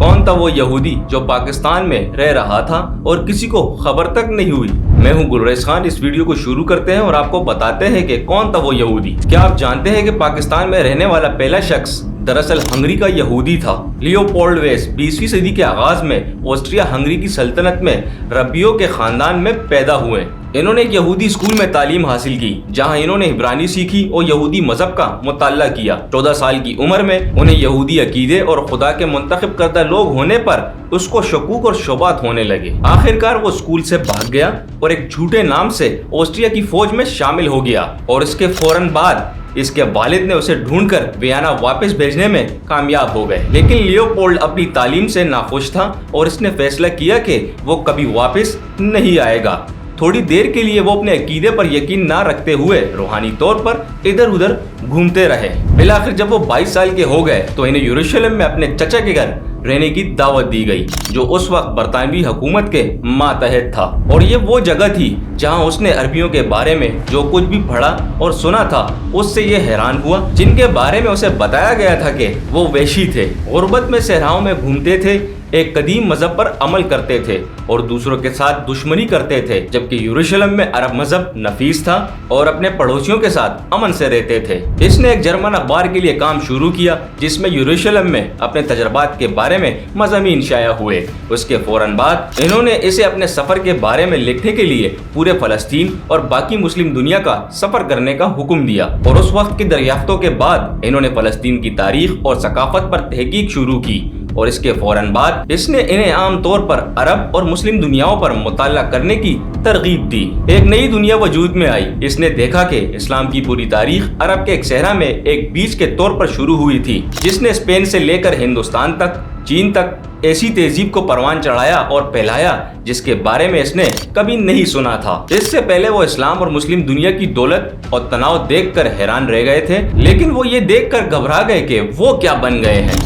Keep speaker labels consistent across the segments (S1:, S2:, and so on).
S1: کون تھا وہ یہودی جو پاکستان میں رہ رہا تھا اور کسی کو خبر تک نہیں ہوئی؟ میں ہوں گلریز خان۔ اس ویڈیو کو شروع کرتے ہیں اور آپ کو بتاتے ہیں کہ کون تھا وہ یہودی۔ کیا آپ جانتے ہیں کہ پاکستان میں رہنے والا پہلا شخص دراصل ہنگری کا یہودی تھا؟ لیوپولڈ ویس 20ویں صدی کے آغاز میں آسٹریا ہنگری کی سلطنت میں ربیوں کے خاندان میں پیدا ہوئے۔ انہوں نے ایک یہودی اسکول میں تعلیم حاصل کی جہاں انہوں نے عبرانی سیکھی اور یہودی مذہب کا مطالعہ کیا۔ 14 سال کی عمر میں انہیں یہودی عقیدے اور خدا کے منتخب کردہ لوگ ہونے پر اس کو شکوک اور شبہات ہونے لگے۔ آخرکار وہ اسکول سے بھاگ گیا اور ایک جھوٹے نام سے آسٹریا کی فوج میں شامل ہو گیا اور اس کے فوراً بعد اس کے والد نے اسے ڈھونڈ کر ویانا واپس بھیجنے میں کامیاب ہو گئے۔ لیکن لیوپولڈ اپنی تعلیم سے ناخوش تھا اور اس نے فیصلہ کیا کہ وہ کبھی واپس نہیں آئے گا۔ تھوڑی دیر کے لیے وہ اپنے عقیدے پر یقین نہ رکھتے ہوئے روحانی طور پر ادھر ادھر گھومتے رہے۔ بالآخر جب وہ 22 سال کے ہو گئے تو انہیں یروشلم میں اپنے چچا کے گھر رہنے کی دعوت دی گئی جو اس وقت برطانوی حکومت کے ماتحت تھا، اور یہ وہ جگہ تھی جہاں اس نے عربیوں کے بارے میں جو کچھ بھی پڑھا اور سنا تھا اس سے یہ حیران ہوا جن کے بارے میں اسے بتایا گیا تھا کہ وہ وحشی تھے، غربت میں صحراؤں میں گھومتے تھے، ایک قدیم مذہب پر عمل کرتے تھے اور دوسروں کے ساتھ دشمنی کرتے تھے، جبکہ یروشلم میں عرب مذہب نفیس تھا اور اپنے پڑوسیوں کے ساتھ امن سے رہتے تھے۔ اس نے ایک جرمن اخبار کے لیے کام شروع کیا جس میں یروشلم میں اپنے تجربات کے بارے میں مضامین شائع ہوئے۔ اس کے فوراً بعد انہوں نے اسے اپنے سفر کے بارے میں لکھنے کے لیے پورے فلسطین اور باقی مسلم دنیا کا سفر کرنے کا حکم دیا، اور اس وقت کی دریافتوں کے بعد انہوں نے فلسطین کی تاریخ اور ثقافت پر تحقیق شروع کی، اور اس کے فوراً بعد اس نے انہیں عام طور پر عرب اور مسلم دنیاؤں پر مطالعہ کرنے کی ترغیب دی۔ ایک نئی دنیا وجود میں آئی۔ اس نے دیکھا کہ اسلام کی پوری تاریخ عرب کے ایک صحرا میں ایک بیچ کے طور پر شروع ہوئی تھی جس نے اسپین سے لے کر ہندوستان تک، چین تک ایسی تہذیب کو پروان چڑھایا اور پھیلایا جس کے بارے میں اس نے کبھی نہیں سنا تھا۔ اس سے پہلے وہ اسلام اور مسلم دنیا کی دولت اور تناؤ دیکھ کر حیران رہ گئے تھے، لیکن وہ یہ دیکھ کر گھبرا گئے کہ وہ کیا بن گئے ہیں۔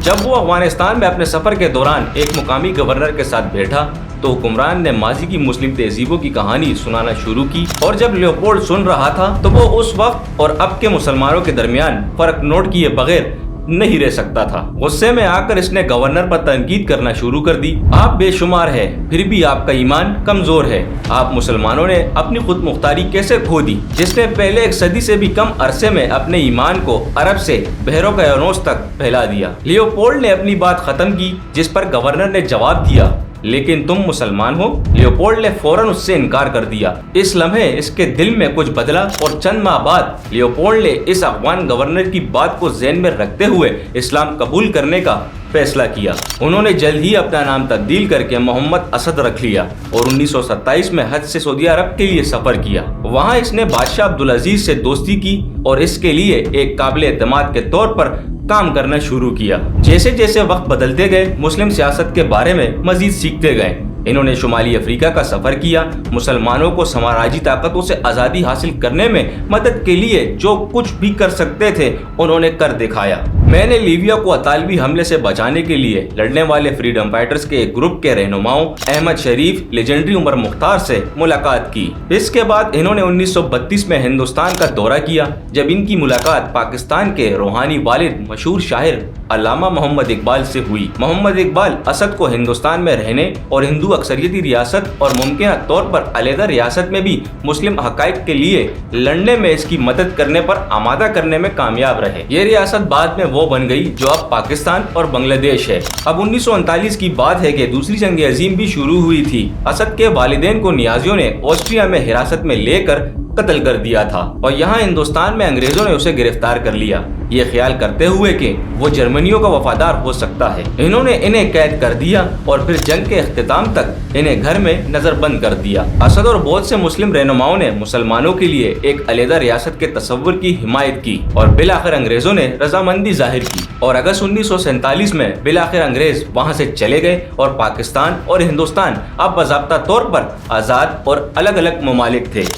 S1: جب وہ افغانستان میں اپنے سفر کے دوران ایک مقامی گورنر کے ساتھ بیٹھا تو حکمران نے ماضی کی مسلم تہذیبوں کی کہانی سنانا شروع کی، اور جب لیوپولڈ سن رہا تھا تو وہ اس وقت اور اب کے مسلمانوں کے درمیان فرق نوٹ کیے بغیر نہیں رہ سکتا تھا۔ غصے میں آ کر اس نے گورنر پر تنقید کرنا شروع کر دی۔ آپ بے شمار ہے، پھر بھی آپ کا ایمان کمزور ہے۔ آپ مسلمانوں نے اپنی خود مختاری کیسے کھو دی جس نے پہلے ایک صدی سے بھی کم عرصے میں اپنے ایمان کو عرب سے بحیرہ تک پھیلا دیا۔ لیوپولڈ نے اپنی بات ختم کی جس پر گورنر نے جواب دیا، لیکن تم مسلمان ہو؟ لیوپولڈ نے فوراً اس سے انکار کر دیا۔ اس لمحے اس کے دل میں کچھ بدلا اور چند ماہ بعد لیوپولڈ نے اس افغان گورنر کی بات کو ذہن میں رکھتے ہوئے اسلام قبول کرنے کا فیصلہ کیا۔ انہوں نے جلد ہی اپنا نام تبدیل کر کے محمد اسد رکھ لیا اور 1927 میں حج سے سعودی عرب کے لیے سفر کیا۔ وہاں اس نے بادشاہ عبدالعزیز سے دوستی کی اور اس کے لیے ایک قابل اعتماد کے طور پر کام کرنا شروع کیا۔ جیسے جیسے وقت بدلتے گئے مسلم سیاست کے بارے میں مزید سیکھتے گئے۔ انہوں نے شمالی افریقہ کا سفر کیا، مسلمانوں کو سامراجی طاقتوں سے آزادی حاصل کرنے میں مدد کے لیے جو کچھ بھی کر سکتے تھے انہوں نے کر دکھایا۔ میں نے لیبیا کو اطالوی حملے سے بچانے کے لیے لڑنے والے فریڈم فائٹرز کے ایک گروپ کے رہنماؤں احمد شریف، لیجنڈری عمر مختار سے ملاقات کی۔ اس کے بعد انہوں نے 1932 میں ہندوستان کا دورہ کیا جب ان کی ملاقات پاکستان کے روحانی والد مشہور شاعر علامہ محمد اقبال سے ہوئی۔ محمد اقبال اسد کو ہندوستان میں رہنے اور ہندو اکثریتی ریاست اور ممکنہ طور پر علیحدہ ریاست میں بھی مسلم حقائق کے لیے لڑنے میں اس کی مدد کرنے پر آمادہ کرنے میں کامیاب رہے۔ یہ ریاست بعد میں وہ بن گئی جو اب پاکستان اور بنگلہ دیش ہے۔ اب 1939 کی بات ہے کہ دوسری جنگ عظیم بھی شروع ہوئی تھی۔ اسد کے والدین کو نیازیوں نے آسٹریا میں حراست میں لے کر قتل کر دیا تھا اور یہاں ہندوستان میں انگریزوں نے اسے گرفتار کر لیا، یہ خیال کرتے ہوئے کہ وہ جرمنیوں کا وفادار ہو سکتا ہے۔ انہوں نے انہیں قید کر دیا اور پھر جنگ کے اختتام تک انہیں گھر میں نظر بند کر دیا۔ اسد اور بہت سے مسلم رہنماؤں نے مسلمانوں کے لیے ایک علیحدہ ریاست کے تصور کی حمایت کی اور بالآخر انگریزوں نے رضامندی ظاہر کی، اور اگست 1947 میں بالآخر انگریز وہاں سے چلے گئے اور پاکستان اور ہندوستان اب باضابطہ طور پر آزاد اور الگ الگ ممالک تھے۔